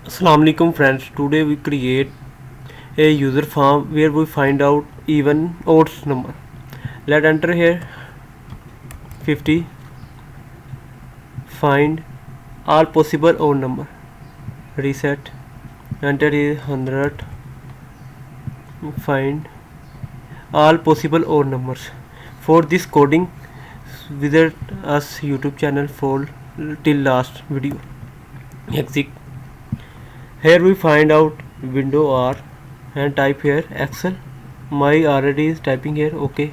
Assalamu alaikum friends. Today we create a user form where we find out even odds number. Let enter here 50, find all possible odd number, reset, enter is 100, find all possible odd numbers. For this coding, visit us YouTube channel for till last video. Exit. Here we find out window R and type here Excel. My already is typing here. OK.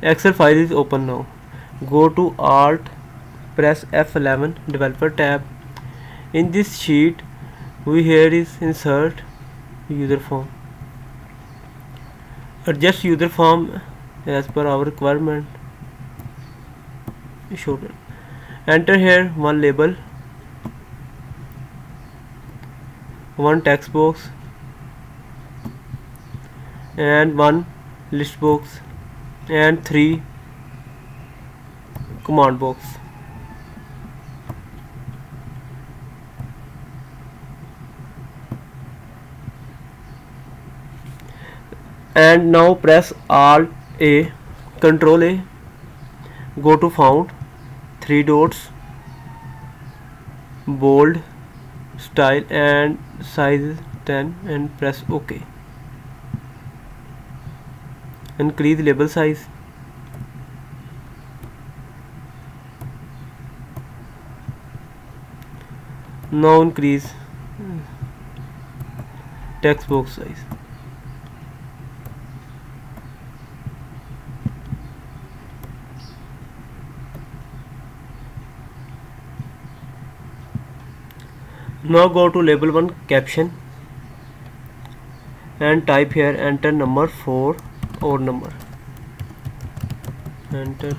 Excel file is open now. Go to Alt, press F11, Developer tab. In this sheet, we here is insert user form. Adjust user form as per our requirement. Show it. Enter here one label, one text box and one list box and 3 command box. And now press Alt A, Control A, go to font, 3 dots, bold, style and size 10 and press OK. Increase label size. Now increase text box size. Now go to label 1 caption and type here enter number 4 odd number. Enter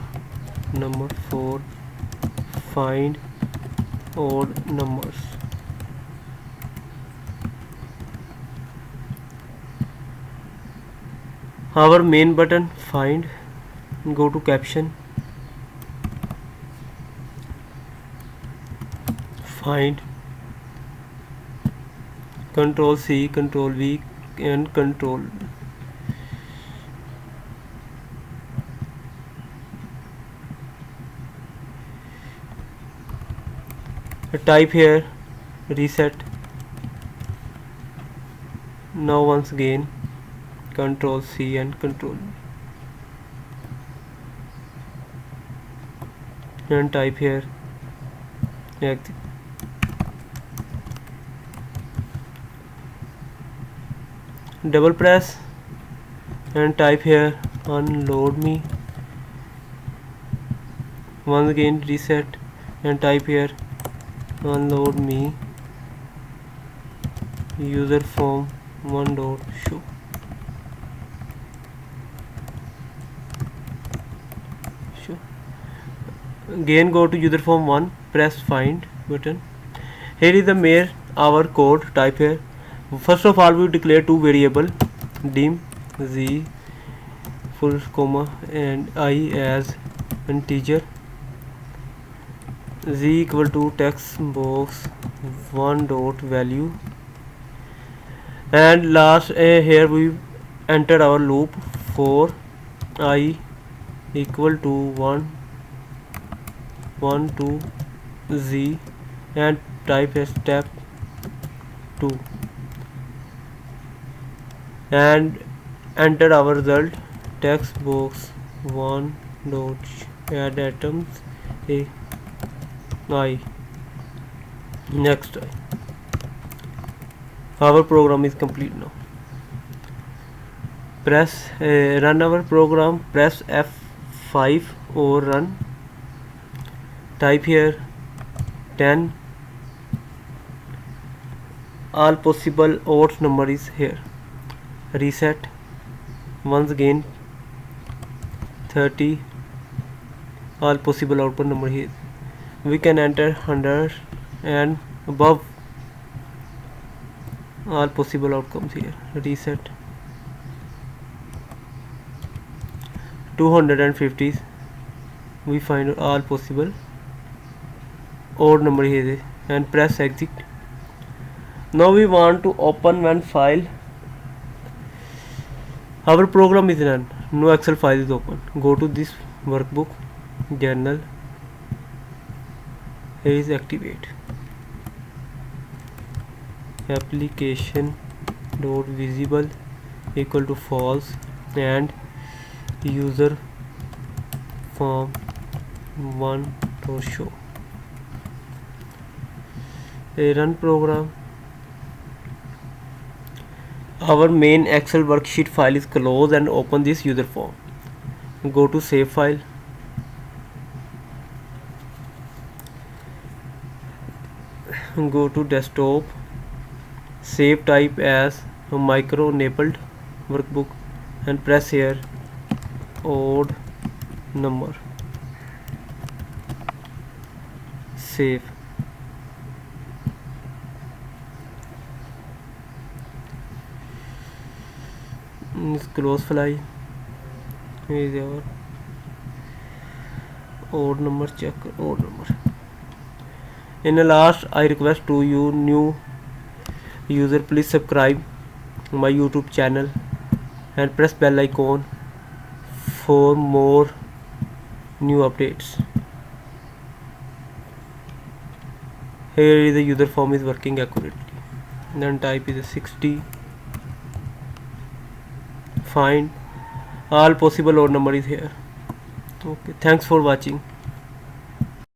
number 4, find odd numbers. Our main button find, go to caption, find, Control C, Control V and Control. Type here reset. Now once again Control C and Control and type here exit. Double press and type here unload me. Once again reset and type here unload me user form 1 dot show. Again go to user form 1, press find button. Here is the main our code. Type here. First of all, we declare two variable dim z full comma and I as integer, z equal to text box 1 dot value, and last here we enter our loop for I equal to 1 to z and type as step 2 and enter our result text box 1 dot add items a I. Next, our program is complete now. Press run our program, press F5 or run. Type here 10, all possible odd number is here. Reset once again 30, all possible output number here. We can enter 100 and above, all possible outcomes here. Reset 250, we find all possible odd number here and press exit. Now we want to open one file. Our program is run. No Excel file is open. Go to this workbook, journal. Here is activate. Application dot visible equal to false and user form 1 to show. A run program. Our main Excel worksheet file is closed and open this user form. Go to save file. Go to desktop. Save type as a micro enabled workbook and press here odd number. Save. This close fly is our odd number. Check odd number. In the last, I request to you new user, please subscribe my YouTube channel and press bell icon for more new updates. Here is the user form is working accurately. Then type is 60. Find all possible odd number is here. Okay, thanks for watching.